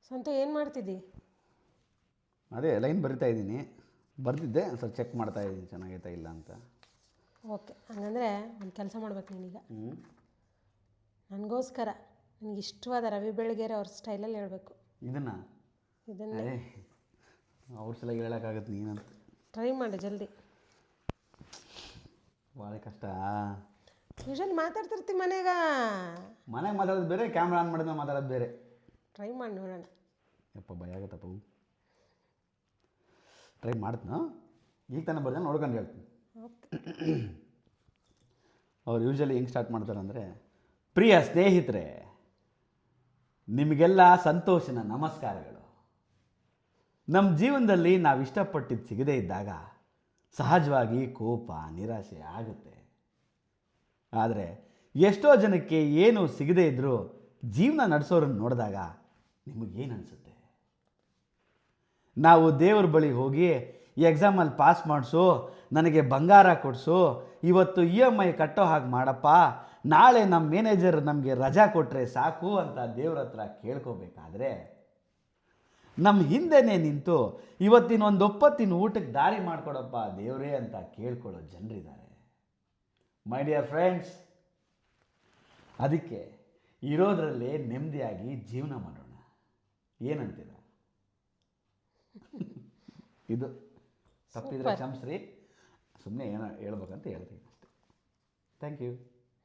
ಸಂತು ಏನು ಮಾಡ್ತಿದ್ದಿ? ಅದೇ ಲೈನ್ ಬರಿತಾ ಇದ್ದೀನಿ, ಬರ್ದಿದ್ದೆ ಸ್ವಲ್ಪ ಚೆಕ್ ಮಾಡ್ತಾ ಇದ್ದೀನಿ ಚೆನ್ನಾಗೈತಾ ಇಲ್ಲ ಅಂತ. ಓಕೆ, ಹಂಗಂದರೆ ಒಂದು ಕೆಲಸ ಮಾಡ್ಬೇಕು ನೀನೀಗ. ನನಗೋಸ್ಕರ ನನಗೆ ಇಷ್ಟವಾದ ರವಿ ಬೆಳಗೆರೆ ಅವ್ರ ಸ್ಟೈಲಲ್ಲಿ ಹೇಳಬೇಕು ಇದನ್ನು. ಇದನ್ನೇ ಅವ್ರ ಸಲ ಹೇಳೋಕ್ಕಾಗತ್ತೆ ನೀನಂತ. ಟ್ರೈ ಮಾಡಿ ಜಲ್ದಿ. ಭಾಳ ಕಷ್ಟ. ಯೂಶಲಿ ಮಾತಾಡ್ತಿರ್ತೀವಿ ಮನೆಯಾಗ ಮಾತಾಡೋದು ಬೇರೆ, ಕ್ಯಾಮ್ರಾ ಆನ್ ಮಾಡಿದ್ರೆ ಮಾತಾಡೋದು ಬೇರೆ. ಟ್ರೈ ಮಾಡಿ ನೋಡೋಣ. ಯಪ್ಪ ಭಯ ಆಗುತ್ತಪ್ಪ. ಟ್ರೈ ಮಾಡ್ತೀನೋ ಈಗ ತಾನೇ ಬರ್ತಾನೆ ನೋಡ್ಕೊಂಡು ಹೇಳ್ತೀನಿ. ಓಕೆ. ಅವ್ರು ಯೂಶಲಿ ಹೆಂಗೆ ಸ್ಟಾರ್ಟ್ ಮಾಡ್ತಾರೆ ಅಂದರೆ, ಪ್ರಿಯ ಸ್ನೇಹಿತರೆ, ನಿಮಗೆಲ್ಲ ಸಂತೋಷನ ನಮಸ್ಕಾರಗಳು. ನಮ್ಮ ಜೀವನದಲ್ಲಿ ನಾವು ಇಷ್ಟಪಟ್ಟಿದ್ದು ಸಿಗದೇ ಇದ್ದಾಗ ಸಹಜವಾಗಿ ಕೋಪ ನಿರಾಶೆ ಆಗುತ್ತೆ. ಆದರೆ ಎಷ್ಟೋ ಜನಕ್ಕೆ ಏನು ಸಿಗದೇ ಇದ್ದರೂ ಜೀವನ ನಡೆಸೋರನ್ನು ನೋಡಿದಾಗ ನಿಮಗೇನು ಅನಿಸುತ್ತೆ? ನಾವು ದೇವ್ರ ಬಳಿ ಹೋಗಿ ಈ ಎಕ್ಸಾಮಲ್ಲಿ ಪಾಸ್ ಮಾಡಿಸು, ನನಗೆ ಬಂಗಾರ ಕೊಡಿಸು, ಇವತ್ತು EMI ಕಟ್ಟೋ ಹಾಗೆ ಮಾಡಪ್ಪ, ನಾಳೆ ನಮ್ಮ ಮ್ಯಾನೇಜರ್ ನಮಗೆ ರಜಾ ಕೊಟ್ಟರೆ ಸಾಕು ಅಂತ ದೇವ್ರ ಹತ್ರ ಕೇಳ್ಕೋಬೇಕಾದ್ರೆ, ನಮ್ಮ ಹಿಂದೆನೇ ನಿಂತು ಇವತ್ತಿನ ಒಂದು ಒಪ್ಪತ್ತಿನ ಊಟಕ್ಕೆ ದಾರಿ ಮಾಡಿಕೊಡಪ್ಪ ದೇವರೇ ಅಂತ ಕೇಳ್ಕೊಳ್ಳೋ ಜನರಿದ್ದಾರೆ. ಮೈ ಡಿಯರ್ ಫ್ರೆಂಡ್ಸ್, ಅದಕ್ಕೆ ಇರೋದ್ರಲ್ಲೇ ನೆಮ್ಮದಿಯಾಗಿ ಜೀವನ ಮಾಡೋಣ. ಏನಂತೀರ? ಇದು ತಪ್ಪಿದ್ರೆ ಕ್ಷಮಿಸ್ರಿ, ಸುಮ್ಮನೆ ಏನೋ ಹೇಳ್ಬೇಕಂತ ಹೇಳ್ತೀನಿ ಅಷ್ಟೇ. Thank you.